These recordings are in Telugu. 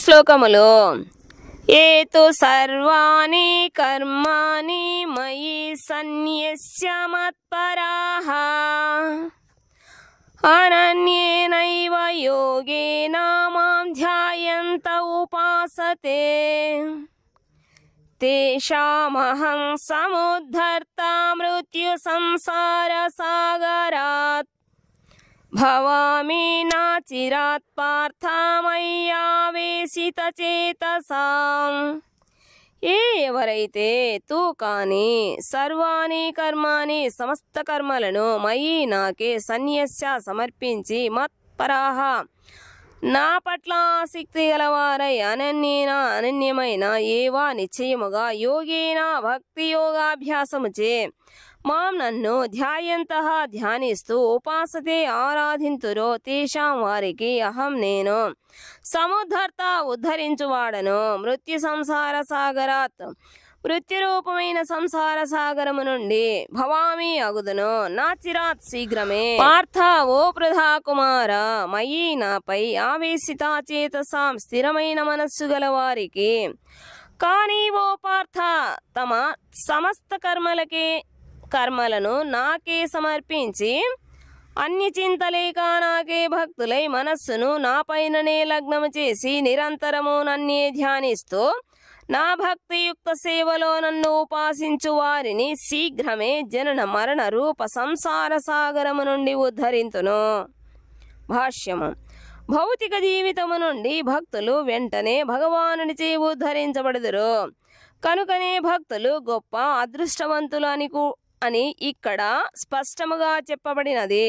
శ్లోకములు. ఏతు సర్వాణి కర్మాణి మయి సన్యస్య మత్పరాః అనన్యేనైవ యోగేన మాం ధ్యాయంత ఉపాసతే తేషామహం సముద్ధర్తా మృత్యు సంసార సాగరాత్ భవామి నాచిరాత్ పార్థ మయ్యావేశిత చేతసాం. ఎవరైతే తూ కానీ సర్వాణి కర్మాని సమస్త కర్మలను మయి నాకే సన్యస్య సమర్పించి మత్పరాః నా పట్ల ఆసక్తి గలవారై అనన్యమైన ఏవా నిశ్చయముగా యోగేన భక్తి యోగాభ్యాసముచే మాం నన్ను ధ్యాయంతః ధ్యానిస్తూ ఉపాసతే ఆరాధింతురో తేషాం వారికి అహం నేను సముద్ధర్త ఉద్ధరించువాడను మృత్యు సంసార సాగరాత్ మృత్యురూపమైన సంసార సాగరము నుండి భవామి అగుదును నా చిరాత్ శీఘ్రమే. పార్థ ఓ ప్రధా కుమార మయి నాపై ఆవేశిత చేతసాం స్థిరమైన మనస్సు గల వారికి కానీ ఓ పార్థ తమ సమస్త కర్మలను నాకే సమర్పించి అన్ని చింతలేక నాకే భక్తులై మనస్సును నాపైననే లగ్నము చేసి నిరంతరము నన్నే ధ్యానిస్తూ నా భక్తియుక్త సేవలో నన్ను ఉపాసించు వారిని శీఘ్రమే జనన మరణ రూప సంసార సాగరము నుండి ఉద్ధరింతును. భాష్యము. భౌతిక జీవితము నుండి భక్తులు వెంటనే భగవానునిచే ఉద్ధరించబడుదురు కనుకనే భక్తులు గొప్ప అదృష్టవంతులు అని ఇక్కడ స్పష్టముగా చెప్పబడినది.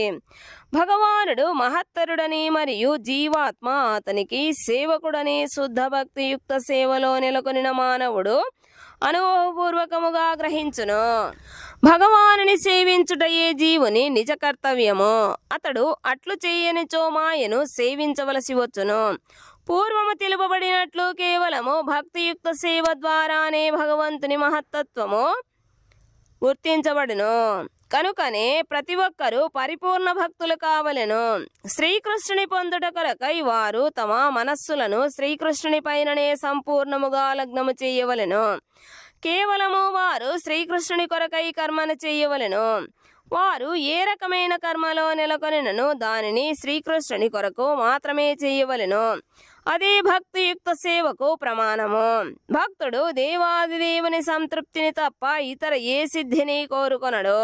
భగవానుడు మహత్తరుడని మరియు జీవాత్మ అతనికి సేవకుడని శుద్ధ భక్తియుక్త సేవలో నెలకొనిన మానవుడు అనుభవపూర్వకముగా గ్రహించును. భగవానుని సేవించుటయే జీవుని నిజ కర్తవ్యము. అతడు అట్లు చేయనిచో మాయను సేవించవలసి వచ్చును. పూర్వము తెలుపబడినట్లు కేవలము భక్తియుక్త సేవ ద్వారానే భగవంతుని మహత్తత్వము గుర్తించబడును. కనుకనే ప్రతి ఒక్కరూ పరిపూర్ణ భక్తులు కావలెను. శ్రీకృష్ణుని పొందుట కొరకై వారు తమ మనస్సులను శ్రీకృష్ణుని పైననే సంపూర్ణముగా లగ్నము చేయవలెను. కేవలము వారు శ్రీకృష్ణుని కొరకై కర్మను చేయవలెను. వారు ఏ రకమైన కర్మలో నెలకొనినను దానిని శ్రీకృష్ణుని కొరకు మాత్రమే చేయవలెను. అదే భక్తియుక్త సేవకు ప్రమాణము. భక్తుడు దేవాదిదేవుని సంతృప్తిని తప్ప ఇతర ఏ సిద్ధిని కోరుకొనడు.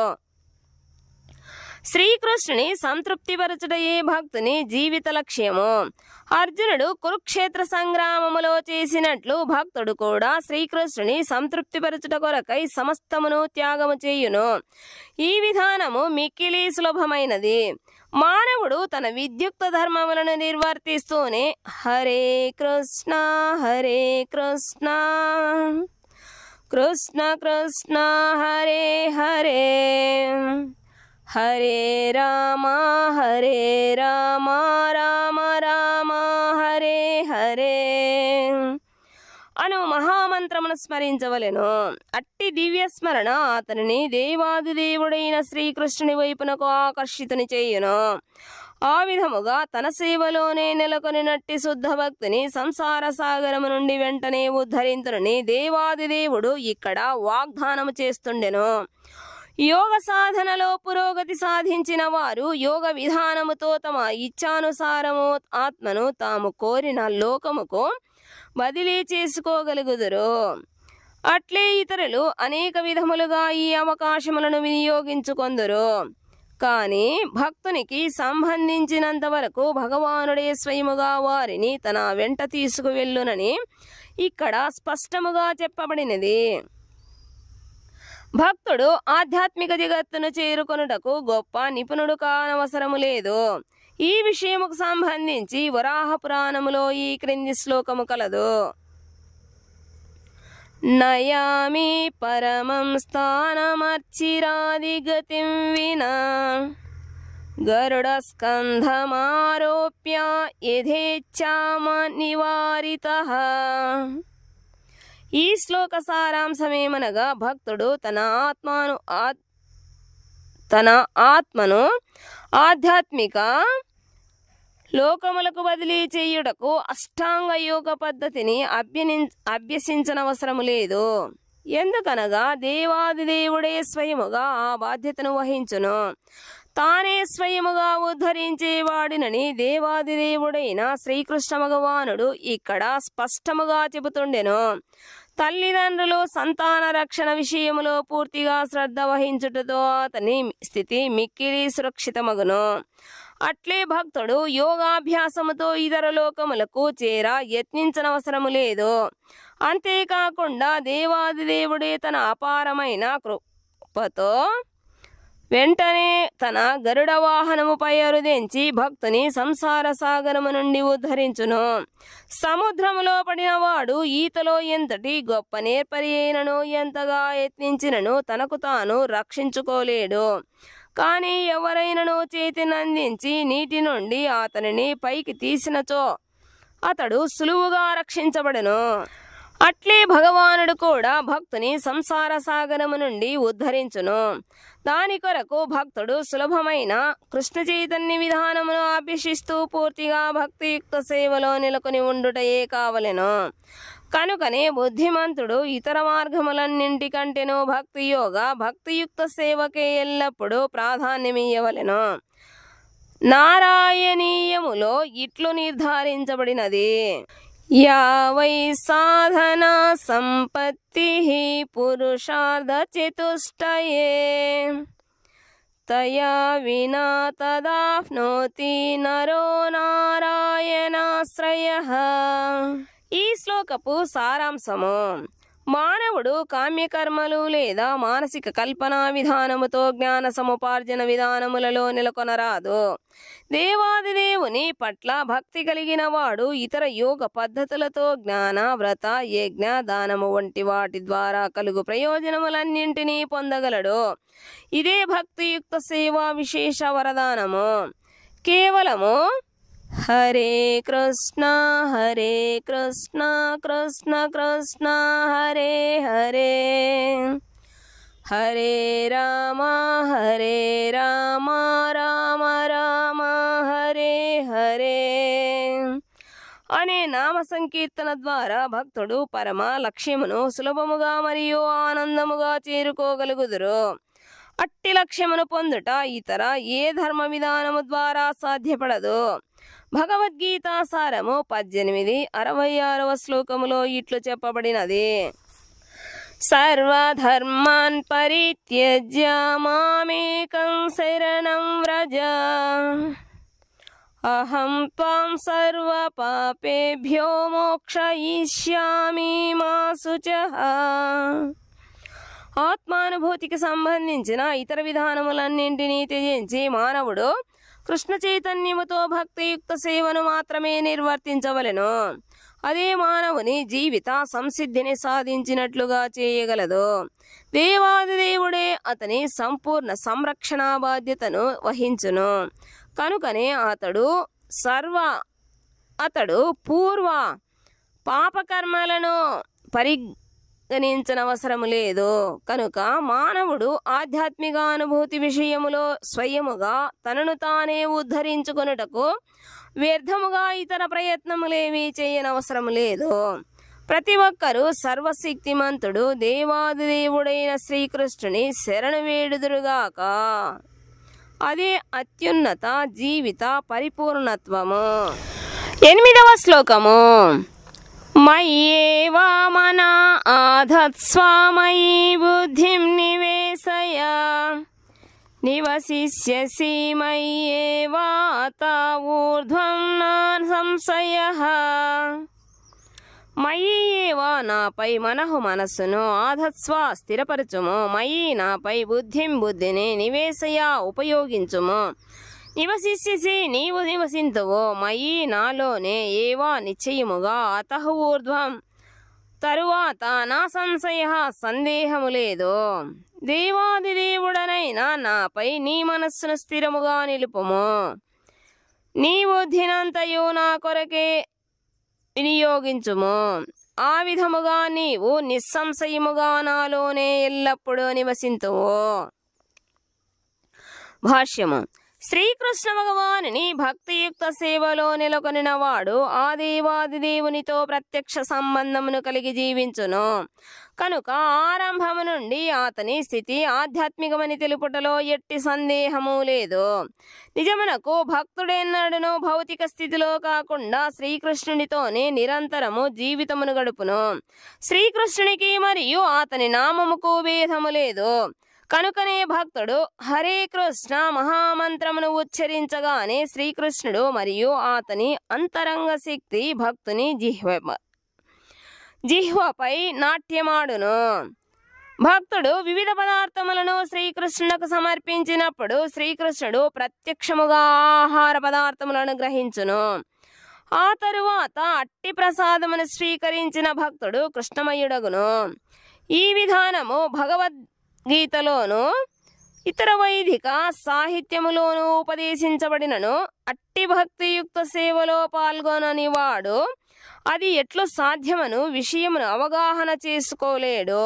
శ్రీకృష్ణుని సంతృప్తిపరచుటయే భక్తుని జీవిత లక్ష్యము. అర్జునుడు కురుక్షేత్ర సంగ్రామములో చేసినట్లు భక్తుడు కూడా శ్రీకృష్ణుని సంతృప్తిపరచుట కొరకై సమస్తమును త్యాగము చేయును. ఈ విధానము మిక్కిలి సులభమైనది. మానవుడు తన విద్యుక్త ధర్మములను నిర్వర్తిస్తూనే హరే కృష్ణ కృష్ణ కృష్ణ హరే హరే హరే రామ రామ రామ హరే హరే అను మహామంత్రమును స్మరించవలెను. అట్టి దివ్య స్మరణ అతనిని దేవాదిదేవుడైన శ్రీకృష్ణుని వైపునకు ఆకర్షితుని చేయును. ఆ విధముగా తన సేవలోనే నెలకొనినట్టి శుద్ధ భక్తిని సంసార సాగరము నుండి వెంటనే ఉద్ధరింతునని దేవాదిదేవుడు ఇక్కడ వాగ్దానము చేస్తుండెను. యోగ సాధనలో పురోగతి సాధించిన వారు యోగ విధానముతో తమ ఇచ్ఛానుసారము ఆత్మను తాము కోరిన లోకముకు బదిలీ చేసుకోగలుగుదురు. అట్లే ఇతరులు అనేక విధములుగా ఈ అవకాశములను వినియోగించుకొందురు. కానీ భక్తునికి సంబంధించినంత వరకు భగవానుడే స్వయముగా వారిని తన వెంట తీసుకువెళ్ళునని ఇక్కడ స్పష్టముగా చెప్పబడినది. భక్తుడు ఆధ్యాత్మిక జగత్తును చేరుకొనుటకు గొప్ప నిపుణుడు కానవసరము లేదు. ఈ విషయముకు సంబంధించి వరాహ పురాణములో ఈ క్రింది శ్లోకము కలదు. నయామి పరమం స్థానమర్చిరాదిగతిం వినా గరుడ స్కంధమారోప్య యథేచ్ఛామ నివారితః. ఈ శ్లోక సారాంశమేమనగా భక్తుడు తన ఆత్మను ఆధ్యాత్మిక లోకములకు బదిలీ చేయుటకు అష్టాంగ యోగ పద్ధతిని అభ్యసించనవసరము లేదు. ఎందుకనగా దేవాది దేవుడే స్వయముగా ఆ బాధ్యతను వహించును. తానే స్వయముగా ఉద్ధరించేవాడినని దేవాది దేవుడైన శ్రీకృష్ణ భగవానుడు ఇక్కడ స్పష్టముగా చెబుతుండెను. తల్లిదండ్రులు సంతాన రక్షణ విషయములో పూర్తిగా శ్రద్ధ వహించుటతో అతని స్థితి మిక్కిలి సురక్షితమగును. అట్లే భక్తుడు యోగాభ్యాసముతో ఇతర లోకములకు యత్నించనవసరము లేదు. అంతేకాకుండా దేవాది దేవుడే తన అపారమైన కృపతో వెంటనే తన గరుడ వాహనముపై అరుదించి భక్తుని సంసార సాగరము నుండి ఉద్ధరించును. సముద్రములో పడినవాడు ఈతలో ఎంతటి గొప్ప నేర్పరి అయినను ఎంతగా యత్నించినను తనకు తాను రక్షించుకోలేడు. కానీ ఎవరైనను చేతిని అందించి నీటి నుండి అతనిని పైకి తీసినచో అతడు సులువుగా రక్షించబడను. అట్లే భగవానుడు కూడా భక్తుని సంసార సాగరము నుండి ఉద్ధరించును. దాని కొరకు భక్తుడు సులభమైన కృష్ణ చైతన్య విధానమును అభ్యసిస్తూ పూర్తిగా భక్తియుక్త సేవలో నెలకొని ఉండుటయే కావలెను. కనుకనే బుద్ధిమంతుడు ఇతర మార్గములన్నింటికంటేనూ భక్తియుక్త సేవకే ఎల్లప్పుడూ ప్రాధాన్యమియ్యవలెను. నారాయణీయములో ఇట్లు నిర్ధారించబడినది: యావై సాధన సంపత్తి పురుషార్థ చతుష్టయే తయా వినా తదాప్నోతి నరో నారాయణాశ్రయః. ఈ శ్లోకపు సారాంశము: మానవుడు కామ్యకర్మలు లేదా మానసిక కల్పనా విధానముతో జ్ఞాన సముపార్జన విధానములలో నెలకొనరాదు. దేవాది దేవుని పట్ల భక్తి కలిగిన వాడు ఇతర యోగ పద్ధతులతో జ్ఞాన, వ్రత, యజ్ఞ, దానము వంటి వాటి ద్వారా కలుగు ప్రయోజనములన్నింటినీ పొందగలడు. ఇదే భక్తియుక్త సేవా విశేష వరదానము. కేవలము హరే కృష్ణ కృష్ణ కృష్ణ హరే హరే, హరే రామ రామ రామ హరే హరే అనే నామ సంకీర్తన ద్వారా భక్తుడు పరమ లక్ష్యమును సులభముగా మరియు ఆనందముగా చేరుకోగలుగుదురు. అట్టి లక్ష్యమును పొందుట ఇతర ఏ ధర్మ విధానము ద్వారా సాధ్యపడదు. భగవద్గీత సారము 18:66 శ్లోకములో ఇట్లు చెప్పబడినది: సర్వధర్మాన్ పరిత్యజ్య మామేకం శరణం వ్రజ, అహం త్వాం సర్వ పాపేభ్యో మోక్షయిష్యామి మా శుచః. ఆత్మానుభూతికి సంబంధించిన ఇతర విధానములన్నింటినీ త్యజించి మానవుడు కృష్ణ చైతన్యముతో భక్తియుక్త సేవను మాత్రమే నిర్వర్తించవలెను. అదే మానవుని జీవిత సంసిద్ధిని సాధించినట్లుగా చేయగలదు. దేవాది దేవుడే అతని సంపూర్ణ సంరక్షణ బాధ్యతను వహించును. కనుకనే అతడు పూర్వ పాపకర్మలను పరిగణించనవసరము లేదు. కనుక మానవుడు ఆధ్యాత్మిక అనుభూతి విషయములో స్వయముగా తనను తానే ఉద్ధరించుకొనుటకు వ్యర్థముగా ఇతర ప్రయత్నములేవి చేయనవసరము లేదు. ప్రతి ఒక్కరూ సర్వశక్తిమంతుడు దేవాది దేవుడైన శ్రీకృష్ణుని శరణు వేడుదురుగాక. అదే అత్యున్నత జీవిత పరిపూర్ణత్వము. 8వ శ్లోకము: మయ్యేవ మన ఆధత్స్వ మయి బుద్ధిం నివేశయ, నివసిష్యసి మయ్యేవ అత ఊర్ధ్వం న సంశయః. మయి ఏవ నాపై మనస్సును, ఆధత్స్వ స్థిరపరచుము, మయి నాపై బుద్ధిని నివేశయ ఉపయోగించుము, నివసిష్యసి నీవు నివసింతువు, మయి నాలోనే ఏవా నిశ్చయముగా, అతః ఊర్ధ్వం తరువాత నా సంశయ సందేహము లేదు. దేవాది దేవుడనైనా నాపై నీ మనస్సును స్థిరముగా నిలుపుము, నీ బుద్ధినంతయు నా కొరకే వినియోగించుము. ఆ విధముగా నీవు నిస్సంశయముగా నాలోనే ఎల్లప్పుడూ నివసింతువు. భాష్యము: శ్రీకృష్ణ భగవానుని భక్తియుక్త సేవలో నెలకొనిన వాడు ఆ దేవాది దేవునితో ప్రత్యక్ష సంబంధమును కలిగి జీవించును. కనుక ఆరంభము నుండి అతని స్థితి ఆధ్యాత్మికమని తెలుపుటలో ఎట్టి సందేహము లేదు. నిజమునకు భక్తుడెన్నడను భౌతిక స్థితిలో కాకుండా శ్రీకృష్ణునితోనే నిరంతరము జీవితమును గడుపును. శ్రీకృష్ణునికి మరియు అతని నామముకు భేదము లేదు. కనుకనే భక్తుడు హరే కృష్ణ మహామంత్రమును ఉచ్చరించగానే శ్రీకృష్ణుడు మరియు అతని అంతరంగ శక్తి భక్తుని జిహ్వపై నాట్యమాడును. భక్తుడు వివిధ పదార్థములను శ్రీకృష్ణునకు సమర్పించినప్పుడు శ్రీకృష్ణుడు ప్రత్యక్షముగా ఆహార పదార్థములను గ్రహించును. ఆ తరువాత అట్టి ప్రసాదమును స్వీకరించిన భక్తుడు కృష్ణమయుడగును. ఈ విధానము భగవద్గీతలోను ఇతర వైదిక సాహిత్యములోను ఉపదేశించబడినను అట్టి భక్తియుక్త సేవలో పాల్గొనని వాడు అది ఎట్లు సాధ్యమను విషయమును అవగాహన చేసుకోలేడు.